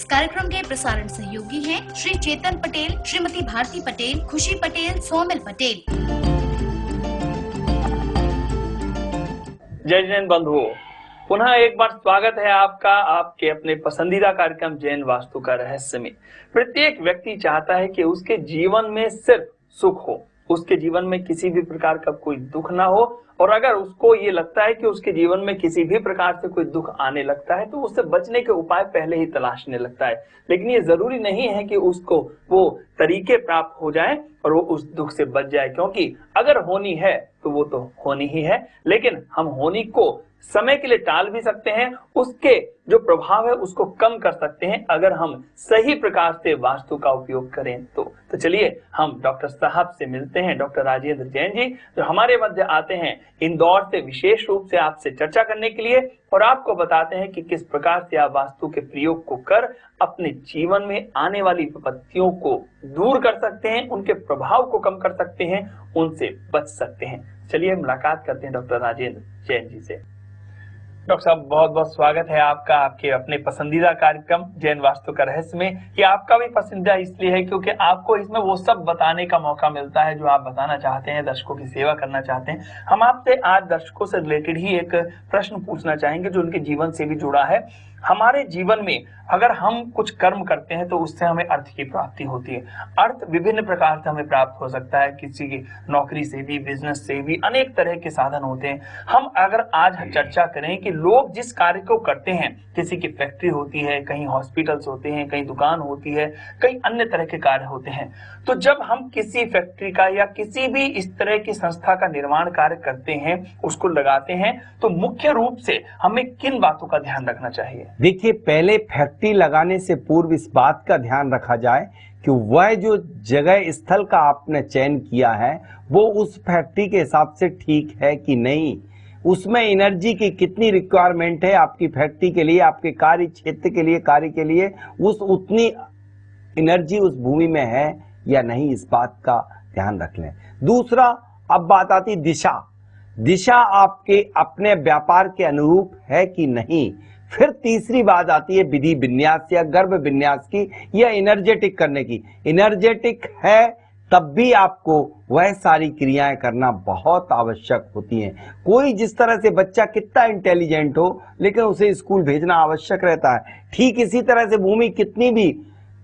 कार्यक्रम के प्रसारण सहयोगी हैं श्री चेतन पटेल, श्रीमती भारती पटेल, खुशी पटेल, सोमिल पटेल। जय जैन बंधुओं, पुनः एक बार स्वागत है आपका आपके अपने पसंदीदा कार्यक्रम जैन वास्तु का रहस्य में। प्रत्येक व्यक्ति चाहता है कि उसके जीवन में सिर्फ सुख हो, उसके जीवन में किसी भी प्रकार का कोई दुख ना हो, और अगर उसको ये लगता है कि उसके जीवन में किसी भी प्रकार से कोई दुख आने लगता है तो उससे बचने के उपाय पहले ही तलाशने लगता है। लेकिन ये जरूरी नहीं है कि उसको वो तरीके प्राप्त हो जाए और वो उस दुख से बच जाए, क्योंकि अगर होनी है तो वो तो होनी ही है, लेकिन हम होनी को समय के लिए टाल भी सकते हैं, उसके जो प्रभाव है उसको कम कर सकते हैं अगर हम सही प्रकार से वास्तु का उपयोग करें तो चलिए हम डॉक्टर साहब से मिलते हैं, डॉक्टर राजेंद्र जैन जी, जो हमारे मध्य आते हैं इंदौर से विशेष रूप से आपसे चर्चा करने के लिए, और आपको बताते हैं कि किस प्रकार से आप वास्तु के प्रयोग को कर अपने जीवन में आने वाली विपत्तियों को दूर कर सकते हैं, उनके प्रभाव को कम कर सकते हैं, उनसे बच सकते हैं। चलिए मुलाकात करते हैं डॉक्टर राजेंद्र जैन जी से। डॉक्टर साहब, बहुत बहुत स्वागत है आपका आपके अपने पसंदीदा कार्यक्रम जैन वास्तु का रहस्य में। ये आपका भी पसंदीदा इसलिए है क्योंकि आपको इसमें वो सब बताने का मौका मिलता है जो आप बताना चाहते हैं, दर्शकों की सेवा करना चाहते हैं। हम आपसे आज दर्शकों से रिलेटेड ही एक प्रश्न पूछना चाहेंगे जो उनके जीवन से भी जुड़ा है। हमारे जीवन में अगर हम कुछ कर्म करते हैं तो उससे हमें अर्थ की प्राप्ति होती है। अर्थ विभिन्न प्रकार से हमें प्राप्त हो सकता है, किसी की नौकरी से भी, बिजनेस से भी, अनेक तरह के साधन होते हैं। हम अगर आज चर्चा करें कि लोग जिस कार्य को करते हैं, किसी की फैक्ट्री होती है, कहीं हॉस्पिटल्स होते हैं, कहीं दुकान होती है, कई अन्य तरह के कार्य होते हैं, तो जब हम किसी फैक्ट्री का या किसी भी इस तरह की संस्था का निर्माण कार्य करते हैं, उसको लगाते हैं, तो मुख्य रूप से हमें किन बातों का ध्यान रखना चाहिए? देखिए, पहले फैक्ट्री लगाने से पूर्व इस बात का ध्यान रखा जाए कि वह जो जगह स्थल का आपने चयन किया है वो उस फैक्ट्री के हिसाब से ठीक है कि नहीं, उसमें एनर्जी की कितनी रिक्वायरमेंट है आपकी फैक्ट्री के लिए, आपके कार्य क्षेत्र के लिए, कार्य के लिए उतनी एनर्जी उस भूमि में है या नहीं, इस बात का ध्यान रख लें। दूसरा, अब बात आती दिशा। दिशा आपके अपने व्यापार के अनुरूप है कि नहीं। फिर तीसरी बात आती है विधि विन्यास या गर्भ विन्यास की या एनर्जेटिक करने की। एनर्जेटिक है तब भी आपको वह सारी क्रियाएं करना बहुत आवश्यक होती हैं। कोई जिस तरह से बच्चा कितना इंटेलिजेंट हो लेकिन उसे स्कूल भेजना आवश्यक रहता है, ठीक इसी तरह से भूमि कितनी भी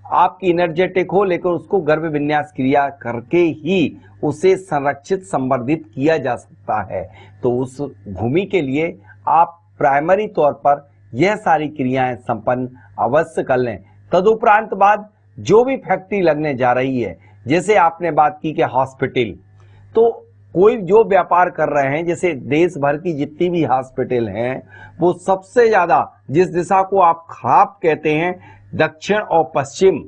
आपकी एनर्जेटिक हो लेकिन उसको गर्भ विन्यास क्रिया करके ही उसे संरक्षित संवर्धित किया जा सकता है। तो उस भूमि के लिए आप प्राइमरी तौर पर यह सारी क्रियाएं संपन्न अवश्य कर लें। तदुपरांत बाद जो भी फैक्ट्री लगने जा रही है, जैसे आपने बात की कि हॉस्पिटल, तो कोई जो व्यापार कर रहे हैं, जैसे देश भर की जितनी भी हॉस्पिटल हैं, वो सबसे ज्यादा जिस दिशा को आप खराब कहते हैं, दक्षिण और पश्चिम,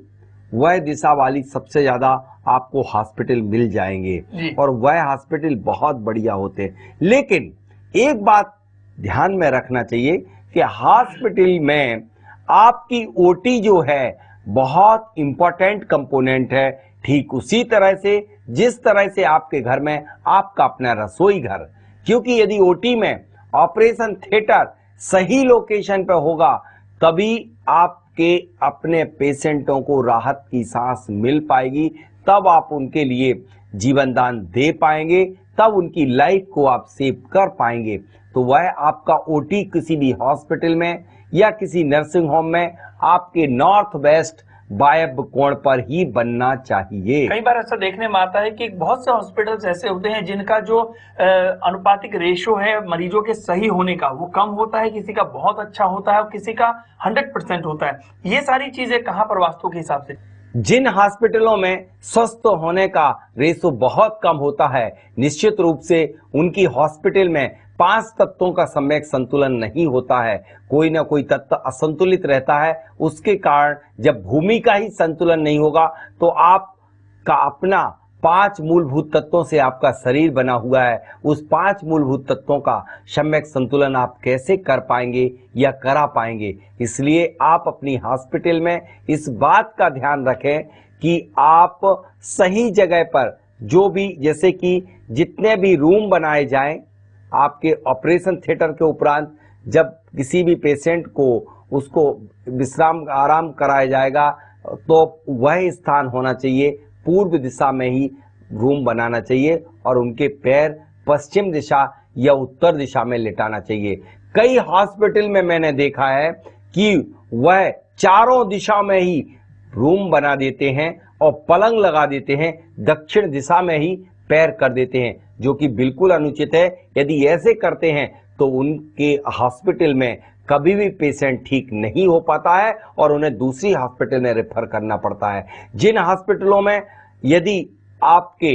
वह दिशा वाली सबसे ज्यादा आपको हॉस्पिटल मिल जाएंगे और वह हॉस्पिटल बहुत बढ़िया होते हैं। लेकिन एक बात ध्यान में रखना चाहिए कि हॉस्पिटल में आपकी ओटी जो है बहुत इंपॉर्टेंट कंपोनेंट है। ठीक उसी तरह से जिस तरह से आपके घर में आपका अपना रसोई घर, क्योंकि यदि ओटी में ऑपरेशन थिएटर सही लोकेशन पे होगा तभी आपके अपने पेशेंटों को राहत की सांस मिल पाएगी, तब आप उनके लिए जीवन दान दे पाएंगे, तब उनकी लाइफ को आप सेव कर पाएंगे। तो वह आपका ओटी किसी भी हॉस्पिटल में या किसी नर्सिंग होम में आपके नॉर्थ वेस्ट वायव्य कोण पर ही बनना चाहिए। कई बार ऐसा देखने में आता है कि बहुत से हॉस्पिटल्स ऐसे होते हैं जिनका जो अनुपातिक रेशो है मरीजों के सही होने का वो कम होता है, किसी का बहुत अच्छा होता है और किसी का 100% होता है। ये सारी चीजें कहाँ पर वास्तु के हिसाब से? जिन हॉस्पिटलों में स्वस्थ होने का रेशो बहुत कम होता है, निश्चित रूप से उनकी हॉस्पिटल में 5 तत्वों का सम्यक संतुलन नहीं होता है, कोई ना कोई तत्व असंतुलित रहता है। उसके कारण जब भूमि का ही संतुलन नहीं होगा तो आपका अपना 5 मूलभूत तत्वों से आपका शरीर बना हुआ है, उस 5 मूलभूत तत्वों का सम्यक संतुलन आप कैसे कर पाएंगे या करा पाएंगे। इसलिए आप अपनी हॉस्पिटल में इस बात का ध्यान रखें कि आप सही जगह पर जो भी, जैसे कि जितने भी रूम बनाए जाएं आपके ऑपरेशन थिएटर के उपरांत, जब किसी भी पेशेंट को उसको विश्राम आराम कराया जाएगा तो वह स्थान होना चाहिए पूर्व दिशा में ही रूम बनाना चाहिए और उनके पैर पश्चिम दिशा या उत्तर दिशा में लिटाना चाहिए। कई हॉस्पिटल में मैंने देखा है कि वह चारों दिशा में ही रूम बना देते हैं और पलंग लगा देते हैं, दक्षिण दिशा में ही पैर कर देते हैं, जो कि बिल्कुल अनुचित है। यदि ऐसे करते हैं तो उनके हॉस्पिटल में कभी भी पेशेंट ठीक नहीं हो पाता है और उन्हें दूसरी हॉस्पिटल में रेफर करना पड़ता है। जिन हॉस्पिटलों में यदि आपके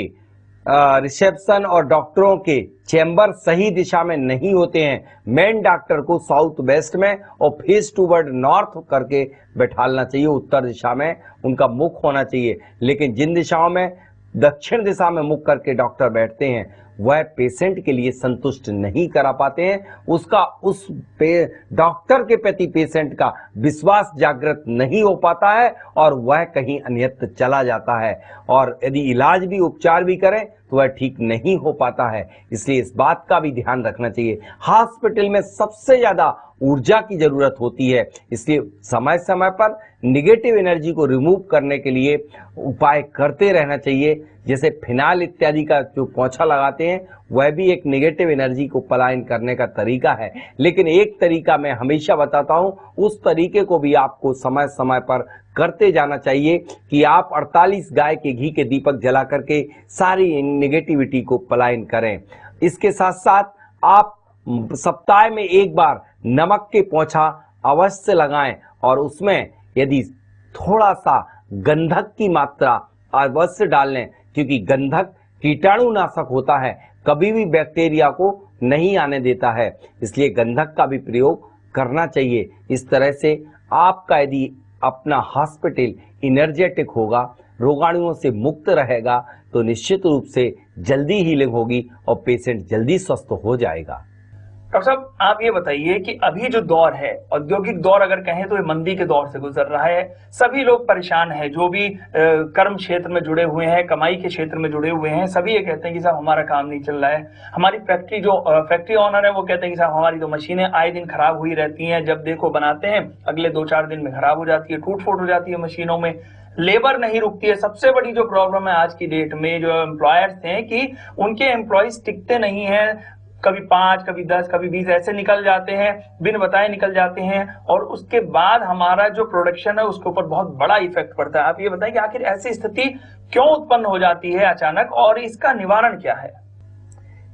रिसेप्शन और डॉक्टरों के चैम्बर सही दिशा में नहीं होते हैं, मेन डॉक्टर को साउथ वेस्ट में और फेस टूवर्ड नॉर्थ करके बैठालना चाहिए, उत्तर दिशा में उनका मुख होना चाहिए। लेकिन जिन दिशाओं में दक्षिण दिशा में मुख करके डॉक्टर बैठते हैं वह पेशेंट के लिए संतुष्ट नहीं करा पाते हैं, उसका उस डॉक्टर के प्रति पेशेंट का विश्वास जागृत नहीं हो पाता है और वह कहीं अन्यत्र चला जाता है और यदि इलाज भी उपचार भी करें तो वह ठीक नहीं हो पाता है। इसलिए इस बात का भी ध्यान रखना चाहिए। हॉस्पिटल में सबसे ज्यादा ऊर्जा की जरूरत होती है, इसलिए समय समय पर निगेटिव एनर्जी को रिमूव करने के लिए उपाय करते रहना चाहिए। जैसे फिनाइल इत्यादि का जो पोंछा लगाते हैं वह भी एक निगेटिव एनर्जी को पलायन करने का तरीका है। लेकिन एक तरीका मैं हमेशा बताता हूं, उस तरीके को भी आपको समय समय पर करते जाना चाहिए कि आप 48 गाय के घी के दीपक जला करके सारी नेगेटिविटी को पलायन करें। इसके साथ साथ आप सप्ताह में एक बार नमक के पोंछा अवश्य लगाएं और उसमें यदि थोड़ा सा गंधक की मात्रा अवश्य डाल लें, क्योंकि गंधक कीटाणुनाशक होता है, कभी भी बैक्टीरिया को नहीं आने देता है, इसलिए गंधक का भी प्रयोग करना चाहिए। इस तरह से आपका यदि अपना हॉस्पिटल एनर्जेटिक होगा, रोगाणुओं से मुक्त रहेगा, तो निश्चित रूप से जल्दी हीलिंग होगी और पेशेंट जल्दी स्वस्थ हो जाएगा। डॉक्टर साहब, आप ये बताइए कि अभी जो दौर है, औद्योगिक दौर अगर कहें तो ये मंदी के दौर से गुजर रहा है। सभी लोग परेशान हैं, जो भी कर्म क्षेत्र में जुड़े हुए हैं, कमाई के क्षेत्र में जुड़े हुए हैं, सभी ये कहते हैं कि साहब हमारा काम नहीं चल रहा है। हमारी फैक्ट्री ओनर है वो कहते हैं कि साहब हमारी तो मशीनें आए दिन खराब हुई रहती हैं, जब देखो बनाते हैं अगले 2-4 दिन में खराब हो जाती है, टूट फूट हो जाती है मशीनों में, लेबर नहीं रुकती है। सबसे बड़ी जो प्रॉब्लम है आज की डेट में जो एम्प्लॉयर्स हैं कि उनके एम्प्लॉयज टिकते नहीं है, कभी 5, कभी 10, कभी 20 ऐसे निकल जाते हैं, बिन बताए निकल जाते हैं और उसके बाद हमारा जो प्रोडक्शन है उसके ऊपर बहुत बड़ा इफेक्ट पड़ता है। आप ये बताएं कि आखिर ऐसी स्थिति क्यों उत्पन्न हो जाती है अचानक और इसका निवारण क्या है?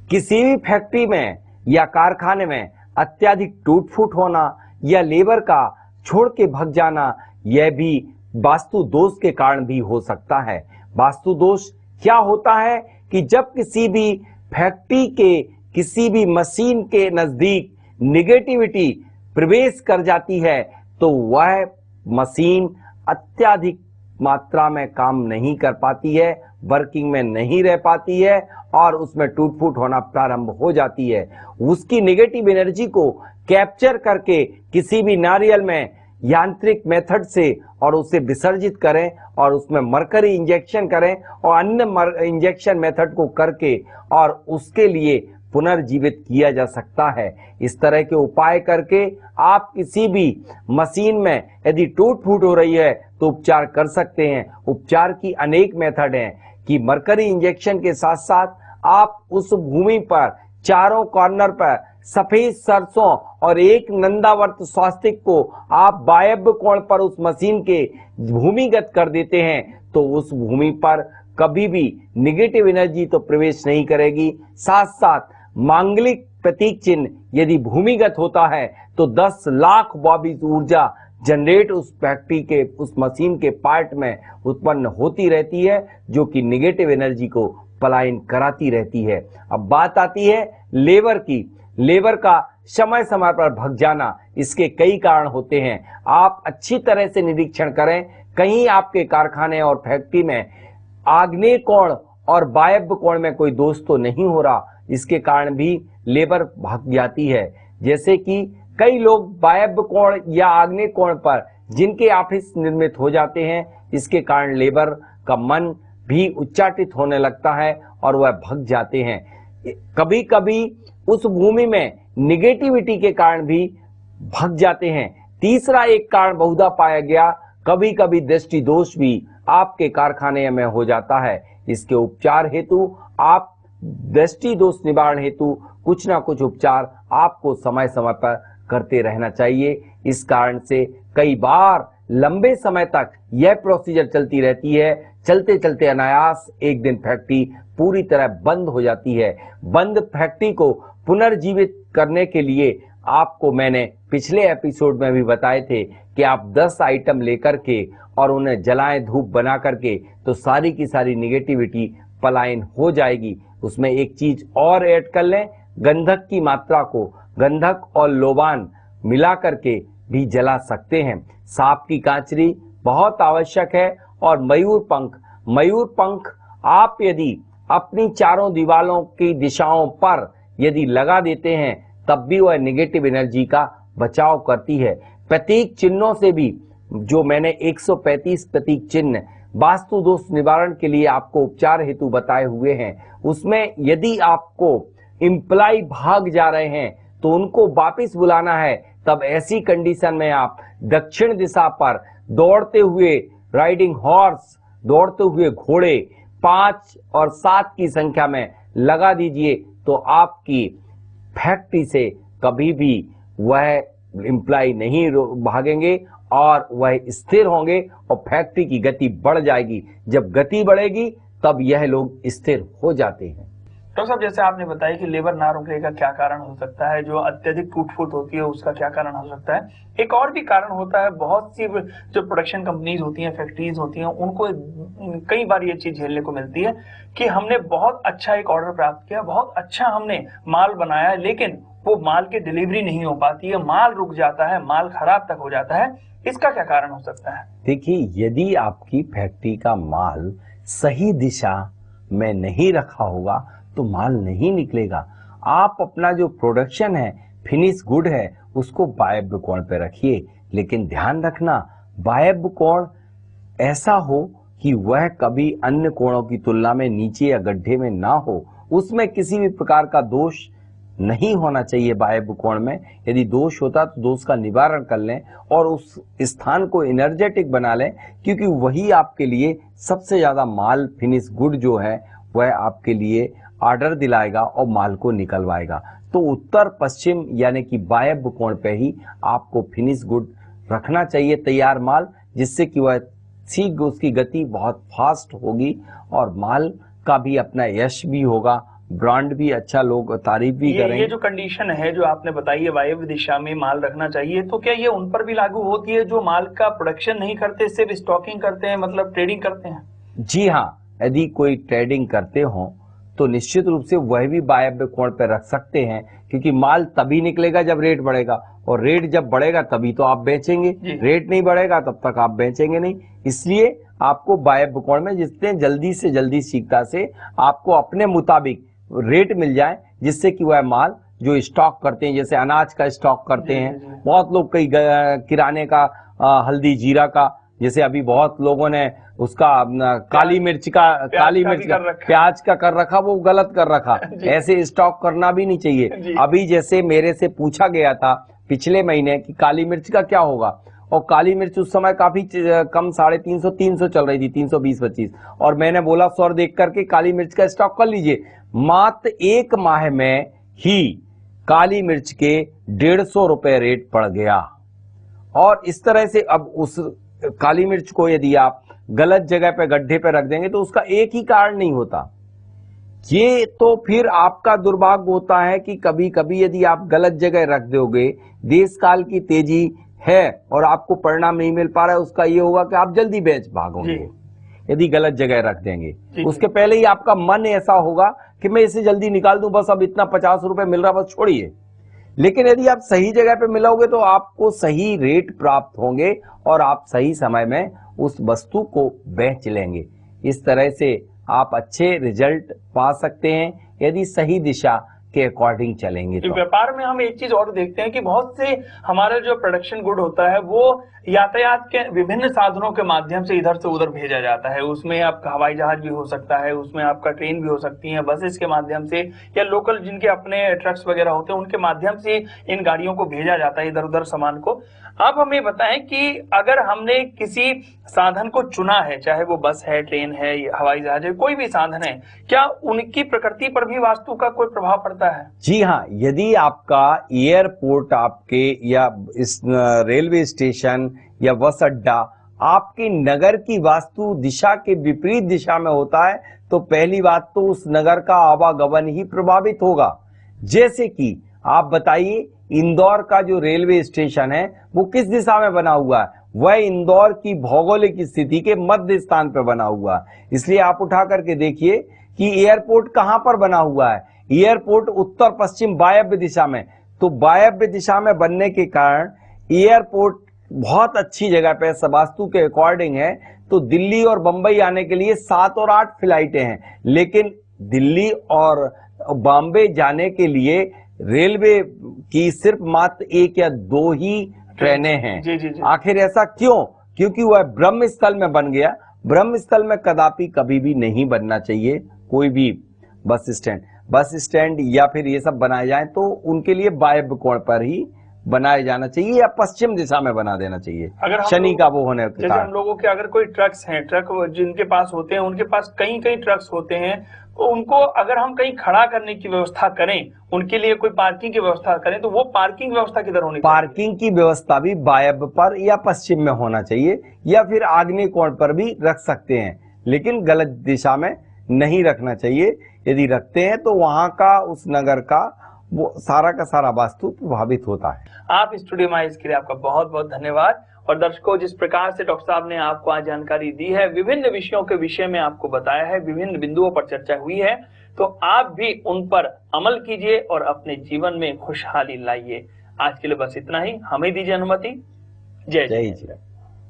किसी भी फैक्ट्री में या कारखाने में अत्यधिक टूट फूट होना या लेबर का छोड़ के भाग जाना, यह भी वास्तु दोष के कारण भी हो सकता है। वास्तु दोष क्या होता है कि जब किसी भी फैक्ट्री के किसी भी मशीन के नजदीक निगेटिविटी प्रवेश कर जाती है तो वह मशीन अत्यधिक मात्रा में काम नहीं कर पाती है, वर्किंग में नहीं रह पाती है और उसमें टूट फूट होना प्रारंभ हो जाती है। उसकी नेगेटिव एनर्जी को कैप्चर करके किसी भी नारियल में यांत्रिक मेथड से और उसे विसर्जित करें और उसमें मरकरी इंजेक्शन करें और अन्य इंजेक्शन मेथड को करके और उसके लिए पुनर्जीवित किया जा सकता है। इस तरह के उपाय करके आप किसी भी मशीन में यदि टूट फूट हो रही है तो उपचार कर सकते हैं। उपचार की अनेक मेथड हैं कि मरकरी इंजेक्शन के साथ साथ आप उस भूमि पर चारों कॉर्नर पर सफेद सरसों और एक नंदावर्त स्वास्तिक को आप वायव्य कोण पर उस मशीन के भूमिगत कर देते हैं तो उस भूमि पर कभी भी निगेटिव एनर्जी तो प्रवेश नहीं करेगी। साथ साथ मांगलिक प्रतीक चिन्ह यदि भूमिगत होता है तो 10 लाख वाट ऊर्जा जनरेट उस फैक्ट्री के उस मशीन के पार्ट में उत्पन्न होती रहती है, जो कि निगेटिव एनर्जी को पलायन कराती रहती है। अब बात आती है लेबर की। लेबर का समय समय पर भग जाना, इसके कई कारण होते हैं। आप अच्छी तरह से निरीक्षण करें, कहीं आपके कारखाने और फैक्ट्री में आग्नेय कोण और वायव्य कोण में कोई दोष तो नहीं हो रहा, इसके कारण भी लेबर भाग जाती है। जैसे कि कई लोग वायव्य कोण या आग्नेय कोण पर जिनके ऑफिस निर्मित हो जाते हैं, इसके कारण लेबर का मन भी उच्चाटित होने लगता है और वह भग जाते हैं। कभी कभी उस भूमि में निगेटिविटी के कारण भी भग जाते हैं। तीसरा एक कारण बहुधा पाया गया, कभी कभी दृष्टि दोष भी आपके कारखाने में हो जाता है। इसके उपचार हेतु आप दृष्टि दोष निवारण हेतु कुछ ना कुछ उपचार आपको समय समय पर करते रहना चाहिए। इस कारण से कई बार लंबे समय तक यह प्रोसीजर चलती रहती है। चलते चलते अनायास एक दिन फैक्ट्री पूरी तरह बंद हो जाती है। बंद फैक्ट्री को पुनर्जीवित करने के लिए आपको मैंने पिछले एपिसोड में भी बताए थे कि आप 10 आइटम लेकर के और उन्हें जलाएं धूप बना करके, तो सारी की सारी निगेटिविटी पलायन हो जाएगी। उसमें एक चीज और ऐड कर लें, गंधक की मात्रा को गंधक और लोबान मिला करके भी जला सकते हैं। सांप की कांचरी बहुत आवश्यक है। और मयूर पंख आप यदि अपनी चारों दीवालों की दिशाओं पर यदि लगा देते हैं तब भी वह नेगेटिव एनर्जी का बचाव करती है। प्रतीक चिन्हों से भी, जो मैंने 135 प्रतीक चिन्ह वास्तु दोष निवारण के लिए आपको उपचार हेतु बताए हुए हैं, उसमें यदि आपको इंप्लाई भाग जा रहे हैं तो उनको वापस बुलाना है, तब ऐसी कंडीशन में आप दक्षिण दिशा पर दौड़ते हुए राइडिंग हॉर्स, दौड़ते हुए घोड़े 5 और 7 की संख्या में लगा दीजिए, तो आपकी फैक्ट्री से कभी भी वह इंप्लाई नहीं भागेंगे और वह स्थिर होंगे और फैक्ट्री की गति बढ़ जाएगी। जब गति बढ़ेगी तब यह लोग स्थिर हो जाते हैं। डॉक्टर साहब, जैसे आपने बताया कि लेबर ना रुकने का क्या कारण हो सकता है, जो अत्यधिक टूट-फूट होती है उसका क्या कारण हो सकता है, एक और भी कारण होता है, बहुत सी जो प्रोडक्शन कंपनीज होती हैं, फैक्ट्रीज होती हैं, उनको कई बार ये चीज झेलने को मिलती है कि हमने बहुत अच्छा एक ऑर्डर प्राप्त किया, बहुत अच्छा हमने माल बनाया, लेकिन वो माल की डिलीवरी नहीं हो पाती है, माल रुक जाता है, माल खराब तक हो जाता है। इसका क्या कारण हो सकता है? देखिए, यदि आपकी फैक्ट्री का माल सही दिशा में नहीं रखा होगा तो माल नहीं निकलेगा। आप अपना जो प्रोडक्शन है, फिनिश गुड है, उसको वायव्य कोण पे रखिए, लेकिन ध्यान रखना वायव्य कोण ऐसा हो कि वह कभी अन्य कोणों की तुलना में नीचे या गड्ढे में ना हो। उसमें किसी भी प्रकार का दोष नहीं होना चाहिए। वायव्य कोण में यदि दोष होता तो दोष का निवारण कर लें और उस स्थान को एनर्जेटिक बना लें, क्योंकि वही आपके लिए सबसे ज्यादा माल फिनिश गुड जो है वह आपके लिए ऑर्डर दिलाएगा और माल को निकलवाएगा। तो उत्तर पश्चिम यानी कि वायव्य कोण पे ही आपको फिनिश गुड रखना चाहिए, तैयार माल, जिससे कि वह सीख उसकी गति बहुत फास्ट होगी और माल का भी अपना यश भी होगा, ब्रांड भी अच्छा, लोग तारीफ भी करेंगे। ये जो कंडीशन है जो आपने बताई है वायव्य दिशा में माल रखना चाहिए, तो क्या ये उन पर भी लागू होती है जो माल का प्रोडक्शन नहीं करते, सिर्फ स्टॉकिंग करते हैं, मतलब ट्रेडिंग करते हैं? जी हाँ, यदि कोई ट्रेडिंग करते हो तो निश्चित रूप से वह भी वायव्य कोण पर रख सकते हैं, क्योंकि माल तभी निकलेगा जब रेट बढ़ेगा, और रेट जब बढ़ेगा तभी तो आप बेचेंगे। रेट नहीं बढ़ेगा तब तक आप बेचेंगे नहीं। इसलिए आपको वायव्य कोण में जितने जल्दी से जल्दी शीघ्रता से आपको अपने मुताबिक रेट मिल जाए, जिससे कि वह माल जो स्टॉक करते हैं, जैसे अनाज का स्टॉक करते हैं, बहुत लोग कई किराने का, हल्दी जीरा का, जैसे अभी बहुत लोगों ने उसका काली मिर्च का प्याज का कर रखा, वो गलत कर रखा। ऐसे स्टॉक करना भी नहीं चाहिए। अभी जैसे मेरे से पूछा गया था पिछले महीने कि काली मिर्च का क्या होगा, और काली मिर्च उस समय काफी कम 350 चल रही थी, 320-25, और मैंने बोला सौर देख करके काली मिर्च का स्टॉक कर लीजिए। मात्र 1 माह में ही काली मिर्च के 150 रुपए रेट पड़ गया। और इस तरह से अब उस काली मिर्च को यदि आप गलत जगह पे, गड्ढे पे रख देंगे तो उसका एक ही कारण नहीं होता। ये तो फिर आपका दुर्भाग्य होता है कि कभी कभी यदि आप गलत जगह रख दोगे, देश काल की तेजी है और आपको परिणाम नहीं मिल पा रहा है, उसका ये होगा कि आप जल्दी बेच भागोगे यदि गलत जगह रख देंगे। उसके पहले ही आपका मन ऐसा होगा कि मैं इसे जल्दी निकाल दूं, बस अब इतना 50 रुपए मिल रहा, बस छोड़िए। लेकिन यदि आप सही जगह पे मिलोगे तो आपको सही रेट प्राप्त होंगे और आप सही समय में उस वस्तु को बेच लेंगे। इस तरह से आप अच्छे रिजल्ट पा सकते हैं यदि सही दिशा के अकॉर्डिंग चलेंगे तो। व्यापार में हम एक चीज और देखते हैं कि बहुत से हमारा जो प्रोडक्शन गुड होता है वो यातायात के विभिन्न साधनों के माध्यम से इधर से उधर भेजा जाता है। उसमें आपका हवाई जहाज भी हो सकता है, उसमें आपका ट्रेन भी हो सकती है, बसेस के माध्यम से, या लोकल जिनके अपने ट्रक्स वगैरह होते हैं उनके माध्यम से इन गाड़ियों को भेजा जाता है इधर उधर सामान को। आप हमें बताएं कि अगर हमने किसी साधन को चुना है, चाहे वो बस है, ट्रेन है, हवाई जहाज है, कोई भी साधन है, क्या उनकी प्रकृति पर भी वास्तु का कोई प्रभाव पड़ता है? जी हाँ, यदि आपका एयरपोर्ट आपके या इस रेलवे स्टेशन या बस अड्डा आपके नगर की वास्तु दिशा के विपरीत दिशा में होता है तो पहली बात तो उस नगर का आवागमन ही प्रभावित होगा। जैसे कि आप बताइए, इंदौर का जो रेलवे स्टेशन है वो किस दिशा में बना हुआ है? वह इंदौर की भौगोलिक स्थिति के मध्य स्थान पर बना हुआ है। इसलिए आप उठा करके देखिए कि एयरपोर्ट कहां पर बना हुआ है। एयरपोर्ट उत्तर पश्चिम वायव्य दिशा में, तो वायव्य दिशा में बनने के कारण एयरपोर्ट बहुत अच्छी जगह पे वास्तु के अकॉर्डिंग है। तो दिल्ली और बंबई आने के लिए 7 और 8 फ्लाइटें हैं, लेकिन दिल्ली और बॉम्बे जाने के लिए रेलवे की सिर्फ मात्र 1 या 2 ही ट्रेनें हैं। जी। आखिर ऐसा क्यों? क्योंकि वह ब्रह्म स्थल में बन गया। ब्रह्म स्थल में कदापि कभी भी नहीं बनना चाहिए। कोई भी बस स्टैंड या फिर ये सब बनाए जाए तो उनके लिए वायव्य कोण पर ही बनाया जाना चाहिए या पश्चिम दिशा में बना देना चाहिए, अगर शनि का वो होने के जैसे हम लोगों के अगर कोई ट्रक्स हैं, ट्रक जिनके पास होते हैं उनके पास कई ट्रक्स होते हैं, तो उनको अगर हम कहीं खड़ा करने की व्यवस्था करें, उनके लिए कोई पार्किंग की व्यवस्था करें, तो वो पार्किंग व्यवस्था किधर होनी चाहिए? पार्किंग की व्यवस्था भी वायव्य पर या पश्चिम में होना चाहिए, या फिर आग्नेय कोण पर भी रख सकते हैं, लेकिन गलत दिशा में नहीं रखना चाहिए। यदि रखते हैं तो वहां का, उस नगर का वो सारा का सारा वास्तु प्रभावित होता है। आप स्टूडियो में आए इसके लिए आपका बहुत बहुत धन्यवाद। और दर्शकों, जिस प्रकार से डॉक्टर साहब ने आपको आज जानकारी दी है, विभिन्न विषयों के विषय में आपको बताया है, विभिन्न बिंदुओं पर चर्चा हुई है, तो आप भी उन पर अमल कीजिए और अपने जीवन में खुशहाली लाइए। आज के लिए बस इतना ही, हमें दीजिए अनुमति। जय जय।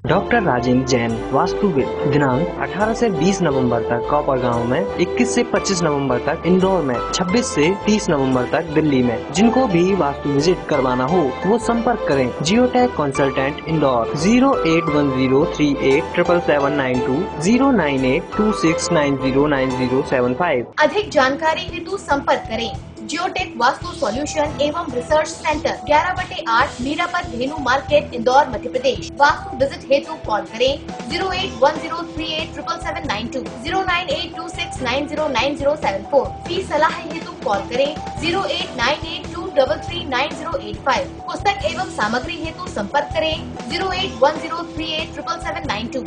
डॉक्टर राजेंद्र जैन, वास्तुविद, दिनांक 18 से 20 नवंबर तक कौपर गांव में, 21 से 25 नवंबर तक इंदौर में, 26 से 30 नवंबर तक दिल्ली में। जिनको भी वास्तु विजिट करवाना हो वो संपर्क करें जियोटेक कंसल्टेंट इंदौर 08103877792 09826909075। अधिक जानकारी हेतु संपर्क करें जियोटेक वास्तु सॉल्यूशन एवं रिसर्च सेंटर 11/8 मीरापत धेनु मार्केट इंदौर मध्य प्रदेश। वास्तु विजिट हेतु कॉल करें 08103877792 09826909074। फीस सलाह हेतु कॉल करें 08982339085। पुस्तक एवं सामग्री हेतु संपर्क करें 08103877792।